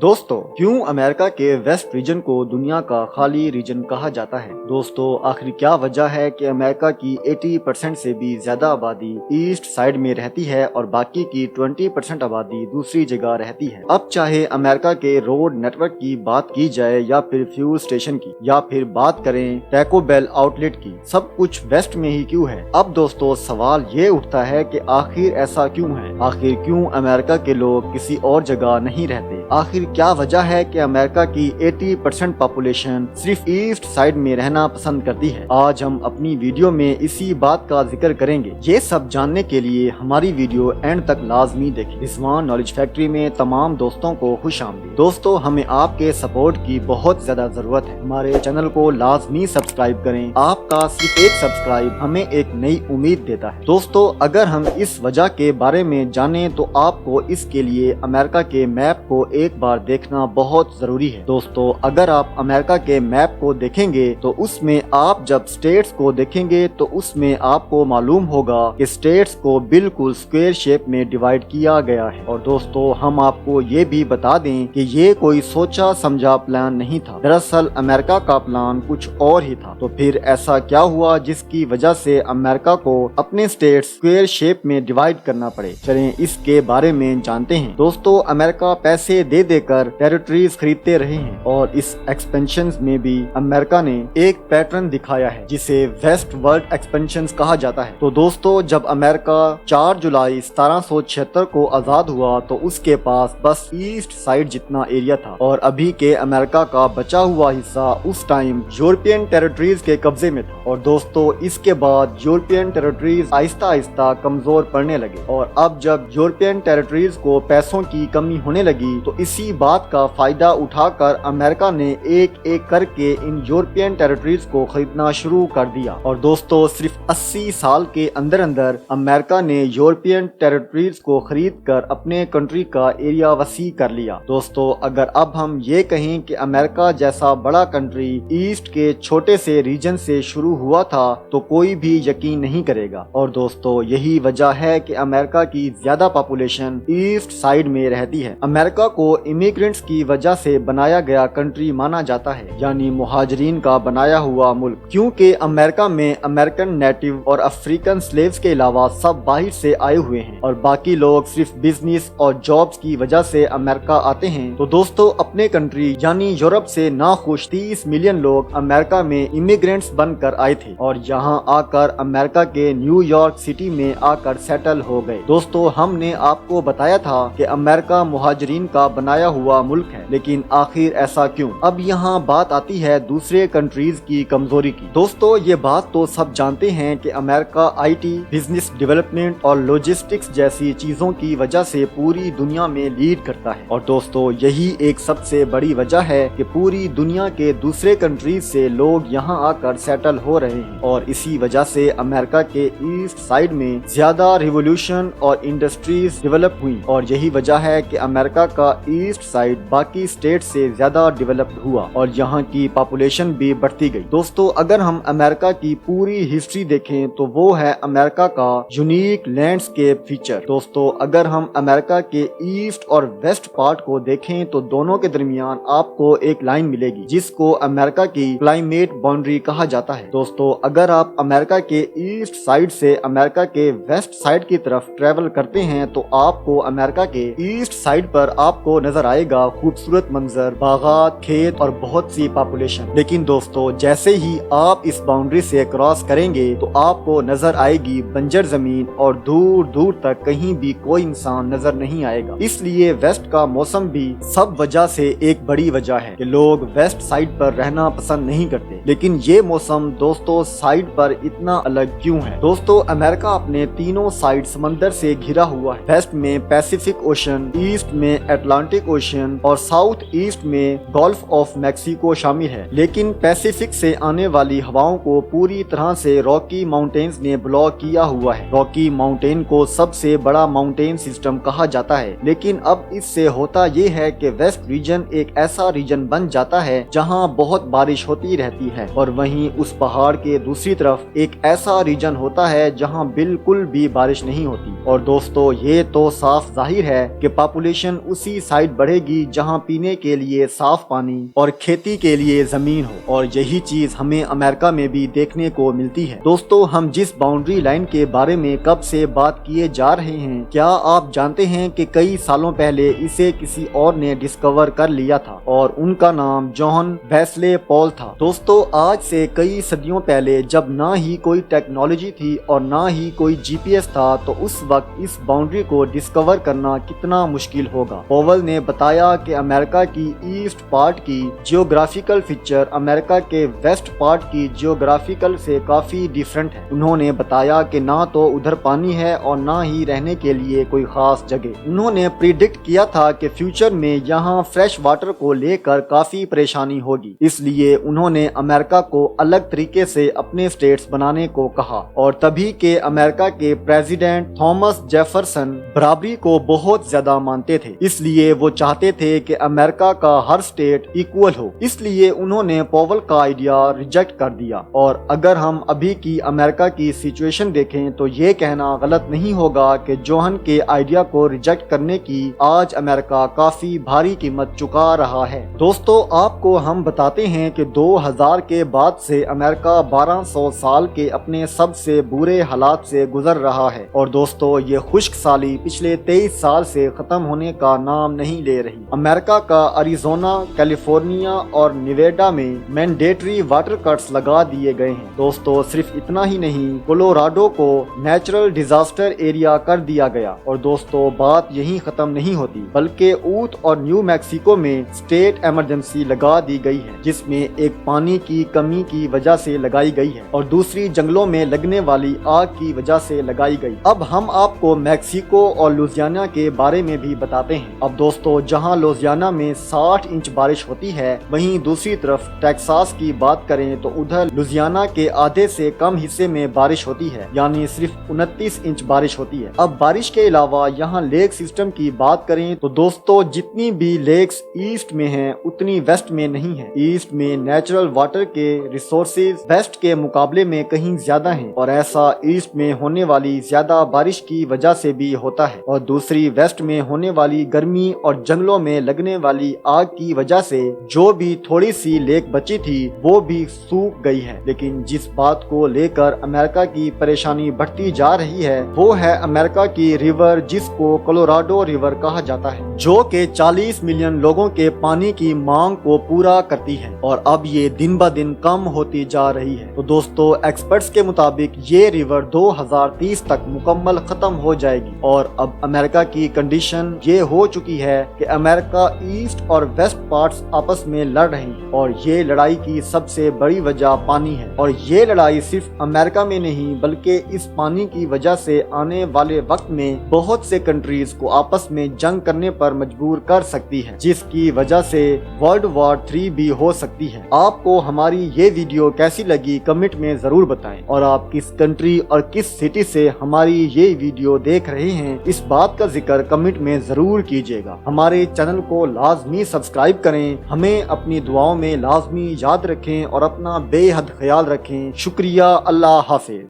दोस्तों, क्यों अमेरिका के वेस्ट रीजन को दुनिया का खाली रीजन कहा जाता है? दोस्तों, आखिर क्या वजह है कि अमेरिका की 80% से भी ज्यादा आबादी ईस्ट साइड में रहती है और बाकी की 20% आबादी दूसरी जगह रहती है? अब चाहे अमेरिका के रोड नेटवर्क की बात की जाए या फिर फ्यूल स्टेशन की या फिर बात करें टैको बेल आउटलेट की, सब कुछ वेस्ट में ही क्यों है? अब दोस्तों, सवाल ये उठता है कि आखिर ऐसा क्यों है? आखिर क्यों अमेरिका के लोग किसी और जगह नहीं रहते? आखिर क्या वजह है कि अमेरिका की 80% पॉपुलेशन सिर्फ ईस्ट साइड में रहना पसंद करती है? आज हम अपनी वीडियो में इसी बात का जिक्र करेंगे। ये सब जानने के लिए हमारी वीडियो एंड तक लाजमी देखें। रिजवान नॉलेज फैक्ट्री में तमाम दोस्तों को खुश आमदीद। दोस्तों, हमें आपके सपोर्ट की बहुत ज्यादा जरूरत है। हमारे चैनल को लाजमी सब्सक्राइब करें। आपका सिर्फ एक सब्सक्राइब हमें एक नई उम्मीद देता है। दोस्तों, अगर हम इस वजह के बारे में जाने तो आपको इसके लिए अमेरिका के मैप को एक बार देखना बहुत जरूरी है। दोस्तों, अगर आप अमेरिका के मैप को देखेंगे तो उसमें आप जब स्टेट्स को देखेंगे तो उसमें आपको मालूम होगा कि स्टेट्स को बिल्कुल स्क्वायर शेप में डिवाइड किया गया है। और दोस्तों, हम आपको ये भी बता दें कि ये कोई सोचा समझा प्लान नहीं था। दरअसल अमेरिका का प्लान कुछ और ही था। तो फिर ऐसा क्या हुआ जिसकी वजह से अमेरिका को अपने स्टेट स्क्वायर शेप में डिवाइड करना पड़े? चलें इसके बारे में जानते हैं। दोस्तों, अमेरिका पैसे दे देकर टेरिटरीज खरीदते रहे हैं और इस एक्सपेंशन में भी अमेरिका ने एक पैटर्न दिखाया है जिसे वेस्ट वर्ल्ड एक्सपेंशन कहा जाता है। तो दोस्तों, जब अमेरिका 4 जुलाई 1776 को आजाद हुआ तो उसके पास बस ईस्ट साइड जितना एरिया था और अभी के अमेरिका का बचा हुआ हिस्सा उस टाइम यूरोपियन टेरिटरीज के कब्जे में था। और दोस्तों, इसके बाद यूरोपियन टेरिटरीज आहिस्ता आहिस्ता कमजोर पड़ने लगे और अब जब यूरोपियन टेरिटरीज को पैसों की कमी होने लगी तो इसी बात का फायदा उठाकर अमेरिका ने एक एक करके इन यूरोपियन टेरिटरीज को खरीदना शुरू कर दिया। और दोस्तों, सिर्फ 80 साल के अंदर अंदर अमेरिका ने यूरोपियन टेरिटरीज को खरीद कर अपने कंट्री का एरिया वसी कर लिया। दोस्तों, अगर अब हम ये कहें कि अमेरिका जैसा बड़ा कंट्री ईस्ट के छोटे से रीजन से शुरू हुआ था तो कोई भी यकीन नहीं करेगा। और दोस्तों, यही वजह है कि अमेरिका की ज्यादा पॉपुलेशन ईस्ट साइड में रहती है। अमेरिका को इमिग्रेंट्स की वजह से बनाया गया कंट्री माना जाता है, यानी मुहाजिरीन का बनाया हुआ मुल्क, क्योंकि अमेरिका में अमेरिकन नेटिव और अफ्रीकन स्लेव्स के अलावा सब बाहर से आए हुए हैं और बाकी लोग सिर्फ बिजनेस और जॉब्स की वजह से अमेरिका आते हैं। तो दोस्तों, अपने कंट्री यानी यूरोप से नाखुश 30 मिलियन लोग अमेरिका में इमिग्रेंट्स बनकर आए थे और यहाँ आकर अमेरिका के न्यूयॉर्क सिटी में आकर सेटल हो गए। दोस्तों, हमने आपको बताया था कि अमेरिका मुहाजिरीन का बनाया हुआ मुल्क है, लेकिन आखिर ऐसा क्यों? अब यहाँ बात आती है दूसरे कंट्रीज की कमजोरी की। दोस्तों, ये बात तो सब जानते हैं कि अमेरिका आईटी, बिजनेस डेवलपमेंट और लॉजिस्टिक्स जैसी चीजों की वजह से पूरी दुनिया में लीड करता है। और दोस्तों, यही एक सबसे बड़ी वजह है कि पूरी दुनिया के दूसरे कंट्रीज से लोग यहाँ आकर सेटल हो रहे हैं और इसी वजह से अमेरिका के ईस्ट साइड में ज्यादा रिवोल्यूशन और इंडस्ट्रीज डेवलप हुई और यही वजह है कि अमेरिका का ईस्ट साइड बाकी स्टेट से ज्यादा डेवलप्ड हुआ और यहाँ की पॉपुलेशन भी बढ़ती गई। दोस्तों, अगर हम अमेरिका की पूरी हिस्ट्री देखें तो वो है अमेरिका का यूनिक लैंडस्केप फीचर। दोस्तों, अगर हम अमेरिका के ईस्ट और वेस्ट पार्ट को देखें तो दोनों के दरमियान आपको एक लाइन मिलेगी जिसको अमेरिका की क्लाइमेट बाउंड्री कहा जाता है। दोस्तों, अगर आप अमेरिका के ईस्ट साइड से अमेरिका के वेस्ट साइड की तरफ ट्रेवल करते हैं तो आपको अमेरिका के ईस्ट साइड पर आपको नजर आएगा खूबसूरत मंजर, बागात, खेत और बहुत सी पॉपुलेशन। लेकिन दोस्तों, जैसे ही आप इस बाउंड्री से क्रॉस करेंगे तो आपको नजर आएगी बंजर जमीन और दूर दूर तक कहीं भी कोई इंसान नजर नहीं आएगा। इसलिए वेस्ट का मौसम भी सब वजह से एक बड़ी वजह है कि लोग वेस्ट साइड पर रहना पसंद नहीं करते। लेकिन ये मौसम दोस्तों साइड पर इतना अलग क्यों है? दोस्तों, अमेरिका अपने तीनों साइड समंदर से घिरा हुआ है। वेस्ट में पैसिफिक ओशन, ईस्ट में अटलांटिक ओशन और साउथ ईस्ट में गल्फ ऑफ मैक्सिको शामिल है। लेकिन पैसिफिक से आने वाली हवाओं को पूरी तरह से रॉकी माउंटेन्स ने ब्लॉक किया हुआ है। रॉकी माउंटेन को सबसे बड़ा माउंटेन सिस्टम कहा जाता है। लेकिन अब इससे होता ये है कि वेस्ट रीजन एक ऐसा रीजन बन जाता है जहां बहुत बारिश होती रहती है और वहीं उस पहाड़ के दूसरी तरफ एक ऐसा रीजन होता है जहां बिल्कुल भी बारिश नहीं होती। और दोस्तों, ये तो साफ जाहिर है कि पॉपुलेशन उसी साइड बढ़े بڑھے گی جہاں پینے کے لیے صاف پانی اور کھیتی کے لیے زمین ہو، اور یہی چیز ہمیں امریکہ میں بھی دیکھنے کو ملتی ہے۔ دوستو، ہم جس باؤنڈری لائن کے بارے میں کب سے بات کیے جا رہے ہیں، کیا آپ جانتے ہیں کہ کئی سالوں پہلے اسے کسی اور نے ڈسکور کر لیا تھا اور ان کا نام جوہن ویسلے پول تھا۔ دوستو، آج سے کئی صدیوں پہلے جب نہ ہی کوئی ٹیکنالوجی تھی اور نہ ہی کوئی جی پی ایس تھا، تو اس وقت اس باؤنڈری کو ڈسکور کرنا کتنا مشکل ہوگا۔ پاول نے بتایا کہ امریکہ کی ایسٹ پارٹ کی جیوگرافیکل فیچر امریکہ کے ویسٹ پارٹ کی جیوگرافیکل سے کافی ڈیفرنٹ ہے۔ انہوں نے بتایا کہ نہ تو ادھر پانی ہے اور نہ ہی رہنے کے لیے کوئی خاص جگہ۔ انہوں نے پریڈکٹ کیا تھا کہ فیوچر میں یہاں فریش واٹر کو لے کر کافی پریشانی ہوگی، اس لیے انہوں نے امریکہ کو الگ طریقے سے اپنے اسٹیٹس بنانے کو کہا، اور تبھی کہ امریکہ کے پریزیڈنٹ تھامس جیفرسن برابری کو بہت زیادہ مانتے تھے، اس لیے وہ چاہتے تھے کہ امریکہ کا ہر اسٹیٹ ایکول ہو، اس لیے انہوں نے پاول کا آئیڈیا ریجیکٹ کر دیا۔ اور اگر ہم ابھی کی امریکہ کی سچویشن دیکھیں تو یہ کہنا غلط نہیں ہوگا کہ جوہن کے آئیڈیا کو ریجیکٹ کرنے کی آج امریکہ کافی بھاری قیمت چکا رہا ہے۔ دوستو، آپ کو ہم بتاتے ہیں کہ 2000 کے بعد سے امریکہ 1200 سال کے اپنے سب سے برے حالات سے گزر رہا ہے، اور دوستو یہ خشک سالی پچھلے 23 سال سے ختم ہونے کا نام نہیں لے رہی۔ امریکہ کا ایریزونا، کیلیفورنیا اور نیواڈا میں مینڈیٹری واٹر کٹس لگا دیے گئے ہیں۔ دوستو، صرف اتنا ہی نہیں، کولوراڈو کو نیچرل ڈیزاسٹر ایریا کر دیا گیا، اور دوستو بات یہیں ختم نہیں ہوتی، بلکہ اوت اور نیو میکسیکو میں اسٹیٹ ایمرجنسی لگا دی گئی ہے، جس میں ایک پانی کی کمی کی وجہ سے لگائی گئی ہے اور دوسری جنگلوں میں لگنے والی آگ کی وجہ سے لگائی گئی۔ اب ہم آپ کو میکسیکو اور لوزیانا کے بارے میں بھی بتاتے ہیں۔ اب دوستو، جہاں لوزیانا میں 60 انچ بارش ہوتی ہے، وہیں دوسری طرف ٹیکساس کی بات کریں تو ادھر لوزیانا کے آدھے سے کم حصے میں بارش ہوتی ہے، یعنی صرف 29 انچ بارش ہوتی ہے۔ اب بارش کے علاوہ یہاں لیک سسٹم کی بات کریں تو دوستو جتنی بھی لیکس ایسٹ میں ہیں اتنی ویسٹ میں نہیں ہیں۔ ایسٹ میں نیچرل واٹر کے ریسورسز ویسٹ کے مقابلے میں کہیں زیادہ ہیں، اور ایسا ایسٹ میں ہونے والی زیادہ بارش کی وجہ سے بھی ہوتا ہے، اور دوسری ویسٹ میں ہونے والی گرمی اور جنگلوں میں لگنے والی آگ کی وجہ سے جو بھی تھوڑی سی لیک بچی تھی وہ بھی سوکھ گئی ہے۔ لیکن جس بات کو لے کر امریکہ کی پریشانی بڑھتی جا رہی ہے وہ ہے امریکہ کی ریور، جس کو کولوراڈو ریور کہا جاتا ہے، جو کہ 40 ملین لوگوں کے پانی کی مانگ کو پورا کرتی ہے، اور اب یہ دن بہ دن کم ہوتی جا رہی ہے۔ تو دوستو، ایکسپرٹس کے مطابق یہ ریور 2030 تک مکمل ختم ہو جائے گی، اور اب امریکہ کی کنڈیشن یہ ہو چکی ہے کہ امریکہ ایسٹ اور ویسٹ پارٹس آپس میں لڑ رہے ہیں، اور یہ لڑائی کی سب سے بڑی وجہ پانی ہے، اور یہ لڑائی صرف امریکہ میں نہیں بلکہ اس پانی کی وجہ سے آنے والے وقت میں بہت سے کنٹریز کو آپس میں جنگ کرنے پر مجبور کر سکتی ہے، جس کی وجہ سے ورلڈ وار 3 بھی ہو سکتی ہے۔ آپ کو ہماری یہ ویڈیو کیسی لگی کمنٹ میں ضرور بتائیں، اور آپ کس کنٹری اور کس سٹی سے ہماری یہ ویڈیو دیکھ رہے ہیں اس بات کا ذکر کمنٹ میں ضرور کیجیے گا۔ ہمارے چینل کو لازمی سبسکرائب کریں، ہمیں اپنی دعاؤں میں لازمی یاد رکھیں اور اپنا بے حد خیال رکھیں۔ شکریہ، اللہ حافظ۔